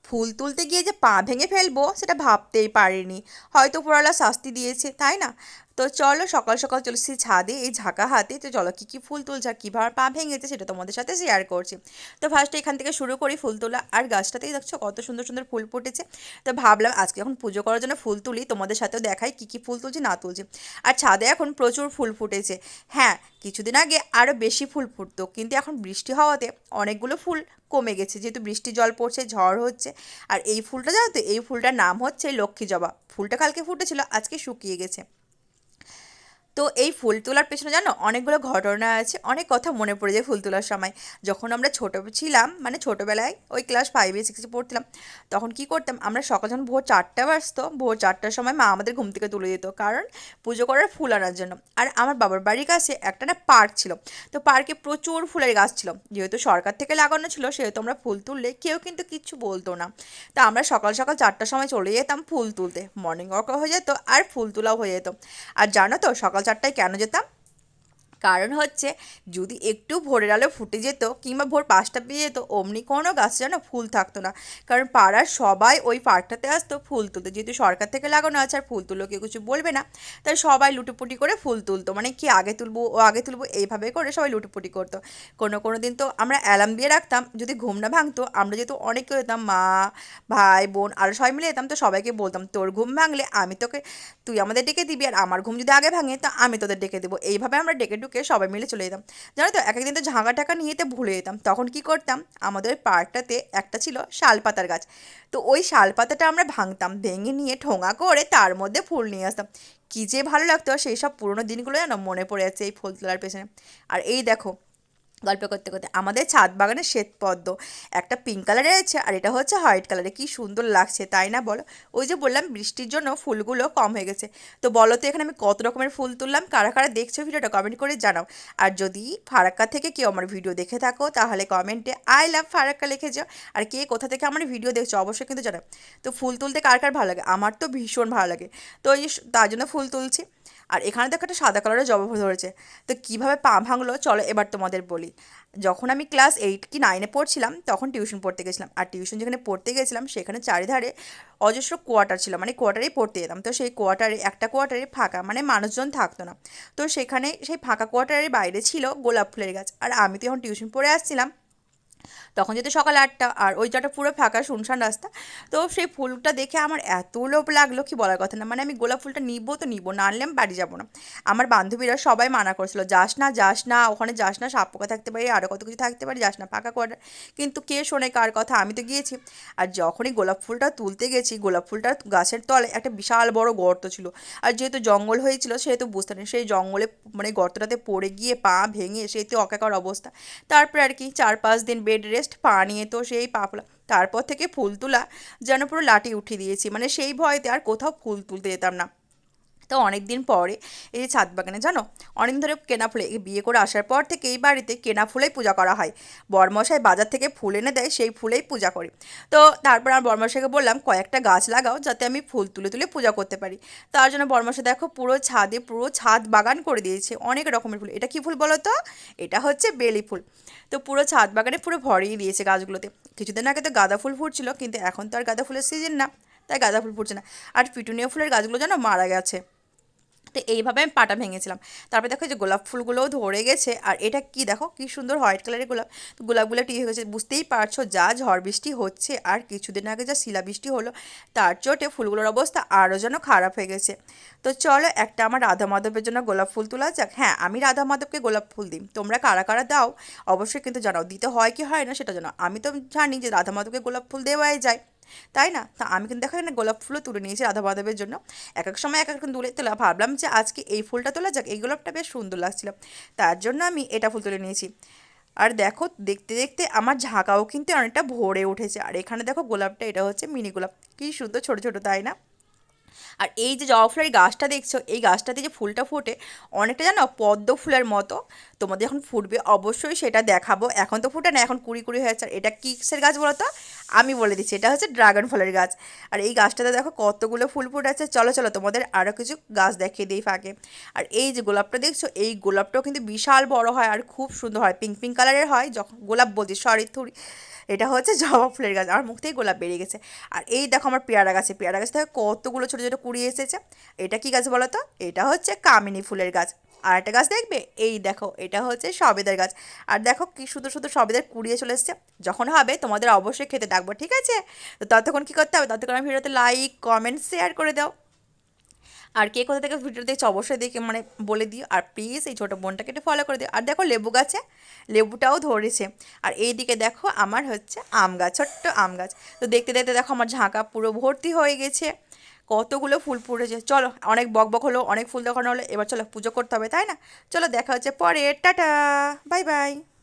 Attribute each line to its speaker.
Speaker 1: ফুল তুলতে গিয়ে যে পা ভেঙে ফেলবো সেটা ভাবতেই পারিনি। হয়তো উপরওয়ালা শাস্তি দিয়েছে, তাই না? তো চলো সকাল সকাল চলে এসেছি ছাদে এই ঝাঁকা হাতে। তো চলো কী কী ফুল তুলছে আর কীভাবে পা ভেঙেছে সেটা তোমাদের সাথে শেয়ার করছি। তো ফার্স্টে এখান থেকে শুরু করি ফুল তোলা। আর গাছটাতেই দেখছো কত সুন্দর সুন্দর ফুল ফুটেছে। তো ভাবলাম আজকে যখন পুজো করার জন্য ফুল তুলি তোমাদের সাথেও দেখাই কী কী ফুল তুলছি না তুলছি। আর ছাদে এখন প্রচুর ফুল ফুটেছে। হ্যাঁ, কিছুদিন আগে আরও বেশি ফুল ফুটতো, কিন্তু এখন বৃষ্টি হওয়াতে অনেকগুলো ফুল কমে গেছে, যেহেতু বৃষ্টি জল পড়ছে, ঝড় হচ্ছে। আর এই ফুলটা জানো তো, এই ফুলটার নাম হচ্ছে লক্ষ্মী জবা। ফুলটা কালকে ফুটেছিল, আজকে শুকিয়ে গেছে। তো এই ফুল তোলার পেছনে জানো অনেকগুলো ঘটনা আছে, অনেক কথা মনে পড়ে যায় ফুল তোলার সময়। যখন আমরা ছোটো ছিলাম, মানে ছোটোবেলায় ওই ক্লাস 5-6 পড়ছিলাম, তখন কি করতাম আমরা সকাল যখন ভোর 4টা বাজতো, ভোর 4টার সময় মা আমাদের ঘুম থেকে তুলে দিত, কারণ পুজো করার ফুল আনার জন্য। আর আমার বাবার বাড়ির কাছে একটা না পার্ক ছিল। তো পার্কে প্রচুর ফুলের গাছ ছিল, যেহেতু সরকার থেকে লাগানো ছিল সেহেতু আমরা ফুল তুললে কেউ কিন্তু কিচ্ছু বলতো না। তা আমরা সকাল সকাল 4টার সময় চলে যেতাম ফুল তুলতে, মর্নিং ওয়াকও হয়ে যেত আর ফুল তোলাও হয়ে যেত। আর জানো তো সকাল 4টায় কেন যেতাম? কারণ হচ্ছে, যদি একটু ভোরের আলো ফুটে যেত কিংবা ভোর 5টা পেয়ে যেত, অমনি কোনো গাছে যেন ফুল থাকতো না। কারণ পাড়ার সবাই ওই পার্কটাতে আসতো ফুল তুলতে, যেহেতু সরকার থেকে লাগানো আছে আর ফুল তুললো কেউ কিছু বলবে না। তাই সবাই লুটোপুটি করে ফুল তুলতো, মানে কি আগে তুলবো ও আগে তুলবো এইভাবে করে সবাই লুটোপুটি করতো। কোনো কোনো দিন তো আমরা অ্যালার্ম দিয়ে রাখতাম, যদি ঘুম না ভাঙতো, আমরা যেহেতু অনেকে যেতাম, মা ভাই বোন আরও সবাই মিলে যেতাম, তো সবাইকে বলতাম তোর ঘুম ভাঙলে আমি তোকে, তুই আমাদের ডেকে দিবি, আর আমার ঘুম যদি আগে ভাঙে তো আমি তোদের ডেকে দেবো। এইভাবে আমরা ডেকে ডুকে সবাই মিলে চলে যেতাম। জানো তো এক একদিন তো ঝাঁকা টাকা নিয়ে যেতে ভুলে যেতাম। তখন কি করতাম, আমাদের পার্কটাতে একটা ছিল শালপাতার গাছ। তো ওই শালপাতাটা আমরা ভাঙতাম, ভেঙে নিয়ে ঠোঙা করে তার মধ্যে ফুল নিয়ে আসতাম। কী যে ভালো লাগতো, সেই সব পুরোনো দিনগুলো যেন মনে পড়ে যাচ্ছে এই ফুল তোলার পেছনে। আর এই দেখো, গল্প করতে করতে আমাদের ছাদ বাগানে শ্বেতপদ্ম একটা পিঙ্ক কালারের আছে, আর এটা হচ্ছে হোয়াইট কালারে, কি সুন্দর লাগছে তাই না বলো? ওই যে বললাম বৃষ্টির জন্য ফুলগুলো কম হয়ে গেছে। তো বলো তো এখানে আমি কত রকমের ফুল তুললাম, কারা কারা দেখছো ভিডিওটা কমেন্ট করে জানাও। আর যদি ফারাক্কা থেকে কেউ আমার ভিডিও দেখে থাকো তাহলে কমেন্টে আই লাভ ফারাক্কা লিখে যাও। আর কে কোথা থেকে আমার ভিডিও দেখছো অবশ্যই কিন্তু জানাও। তো ফুল তুলতে কার কার ভালো লাগে? আমার তো ভীষণ ভালো লাগে। তো এই তার জন্য ফুল তুলছি। আর এখানে দেখো একটা সাদা কালারের জবা ফুল ধরেছে। তো কীভাবে পা ভাঙলো চলো এবার তোমাদের বলি। যখন আমি ক্লাস 8 কি 9-এ পড়ছিলাম তখন টিউশন পড়তে গেছিলাম। আর টিউশন যেখানে পড়তে গেছিলাম সেখানে চারিধারে অজস্র কোয়ার্টার ছিল, মানে কোয়ার্টারেই পড়তে যেতাম। তো সেই কোয়ার্টারে একটা কোয়ার্টারে ফাঁকা, মানে মানুষজন থাকতো না। তো সেখানে সেই ফাঁকা কোয়ার্টারের বাইরে ছিল গোলাপ ফুলের গাছ। আর আমি তো যখন টিউশন পড়ে আসছিলাম তখন যেহেতু সকাল 8টা, আর ওই জায়গাটা পুরো ফাঁকা শুনশান রাস্তা। তো সেই ফুলটা দেখে আমার এত লোভ লাগলো কি বলার কথা না, মানে আমি গোলাপ ফুলটা নিবো তো নিবো, না আনলে আমি বাড়ি যাবো না। আমার বান্ধবীরা সবাই মানা করছিল, যাস না যাস না ওখানে, যাস না, সাপ পোকা থাকতে পারে, আরও কত কিছু থাকতে পারে, যাস না ফাঁকা কোয়ার্টার। কিন্তু কে শোনে কার কথা, আমি তো গিয়েছি। আর যখনই গোলাপ ফুলটা তুলতে গেছি, গোলাপ ফুলটার গাছের তলে একটা বিশাল বড় গর্ত ছিল। আর যেহেতু জঙ্গল হয়েছিল সেহেতু বুঝতে নেই, সেই জঙ্গলে মানে গর্তটাতে পড়ে গিয়ে পা ভেঙে সেই তো অকাকার অবস্থা। তারপরে আর কি 4-5 দিন বেড রেস্ট, পা নিয়ে তো সেই পা ফোলা। তারপর থেকে ফুল তোলা যেন পুরো লাঠি উঠিয়ে দিয়েছি, মানে সেই ভয়তে আর কোথাও ফুল তুলতে যেতাম না। তো অনেক দিন পরে এই যে ছাদ বাগানে জানো অনেক ধরে কেনা ফুলে, এই বিয়ে করে আসার পর থেকে এই বাড়িতে কেনা ফুলেই পূজা করা হয়। বরমশাই বাজার থেকে ফুল এনে দেয়, সেই ফুলেই পূজা করি। তো তারপর আমার বরমশাইকে বললাম কয়েকটা গাছ লাগাও যাতে আমি ফুল তুলে তুলে পূজা করতে পারি। তার জন্য বরমশাই দেখো পুরো ছাদে পুরো ছাদ বাগান করে দিয়েছে অনেক রকমের ফুল। এটা কি ফুল বলো তো? এটা হচ্ছে বেলি ফুল। তো পুরো ছাদ বাগানে পুরো ভরিয়ে দিয়েছে গাছগুলোতে। কিছুদিন আগে তো গাঁদা ফুল ফুটছিল, কিন্তু এখন তো আর গাঁদা ফুলের সিজন না, তাই গাঁদা ফুল ফুটছে না। আর পিটুনিয়া ফুলের গাছগুলো যেন মারা গেছে। তো এইভাবে আমি পাটা ভেঙেছিলাম। তারপরে দেখো যে গোলাপ ফুলগুলোও ধরে গেছে। আর এটা কি দেখো কি সুন্দর হোয়াইট কালারের গোলাপ। তো গোলাপগুলো টি হয়ে গেছে, বুঝতেই পারছো যা ঝড় বৃষ্টি হচ্ছে আর কিছুদিন আগে যা শিলাবৃষ্টি হলো তার চোটে ফুলগুলোর অবস্থা আরও যেন খারাপ হয়ে গেছে। তো চলো একটা আমার রাধা মাধবের জন্য গোলাপ ফুল তোলা যাক। হ্যাঁ, আমি রাধা মাধবকে গোলাপ ফুল দিই, তোমরা কারা কারা দাও অবশ্যই কিন্তু জানাও, দিতে হয় কি হয় না সেটা জানাও। আমি তো জানি যে রাধা মাধবকে গোলাপ ফুল দেওয়াই যায়, তাই না? তা আমি কিন্তু দেখো এখানে গোলাপ ফুলও তুলে নিয়েছি রাধা মাধবের জন্য। এক এক সময় এক এক রকম তুলে তোলা, ভাবলাম যে আজকে এই ফুলটা তোলা যাক, এই গোলাপটা বেশ সুন্দর লাগছিল, তার জন্য আমি এটা ফুল তুলে নিয়েছি। আর দেখো দেখতে দেখতে আমার ঝাঁকাও কিন্তু অনেকটা ভরে উঠেছে। আর এখানে দেখো গোলাপটা, এটা হচ্ছে মিনি গোলাপ, কি সুন্দর ছোটো ছোটো তাই না? আর এই যে জবা ফুলের গাছটা দেখছো, এই গাছটাতে যে ফুলটা ফোটে অনেকটা জানো পদ্ম ফুলের মতো। তোমাদের যখন ফুটবে অবশ্যই সেটা দেখাবো। এখন তো ফুটে না, এখন কুড়ি কুড়ি হয়েছে। আর এটা কিসের গাছ বলো তো? আমি বলে দিচ্ছি, এটা হচ্ছে ড্রাগন ফলের গাছ। আর এই গাছটাতে দেখো কতগুলো ফুল ফুটে আছে। চলো চলো তোমাদের আরও কিছু গাছ দেখিয়ে দিই ফাঁকে। আর এই যে গোলাপটা দেখছো, এই গোলাপটাও কিন্তু বিশাল বড় হয় আর খুব সুন্দর হয়, পিঙ্ক পিঙ্ক কালারের হয়। যখন গোলাপ বলছি, সরি থুরি, এটা হচ্ছে জবা ফুলের গাছ, আমার মুখ থেকে গোলাপ বেরিয়ে গেছে। আর এই দেখো আমার পেয়ারা গাছে, পেয়ারা গাছ থেকে কতগুলো ছোটো ছোটো কুড়ি এসেছে। এটা কি গাছ বলো তো? এটা হচ্ছে কামিনী ফুলের গাছ। আর একটা গাছ দেখবে, এই দেখো এটা হচ্ছে সবেদার গাছ। আর দেখো কি সুন্দর সুন্দর সবেদার কুড়িয়ে চলে এসছে। যখন হবে তোমাদের অবশ্যই খেতে ডাকবো, ঠিক আছে? তো ততক্ষণ কী করতে হবে, ততক্ষণ আমার ভিডিওতে লাইক কমেন্ট শেয়ার করে দাও। আর কে কোথা থেকে ভিডিও দেখছো অবশ্যই দেখে মানে বলে দিও। আর প্লিজ এই ছোটো বোনটাকে একটু ফলো করে দিও। আর দেখো লেবু গাছে লেবুটাও ধরেছে। আর এইদিকে দেখো আমার হচ্ছে আম গাছ, ছোট্ট আম গাছ। তো দেখতে দেখতে দেখো আমার ঝাঁকা পুরো ভর্তি হয়ে গেছে, কতগুলো ফুল ফুটেছে। চলো, অনেক বক বক হলো, অনেক ফুল দেখানো হলো, এবার চলো পুজো করতে হবে, তাই না? চলো দেখা হচ্ছে পরে, টাটা, বাই বাই।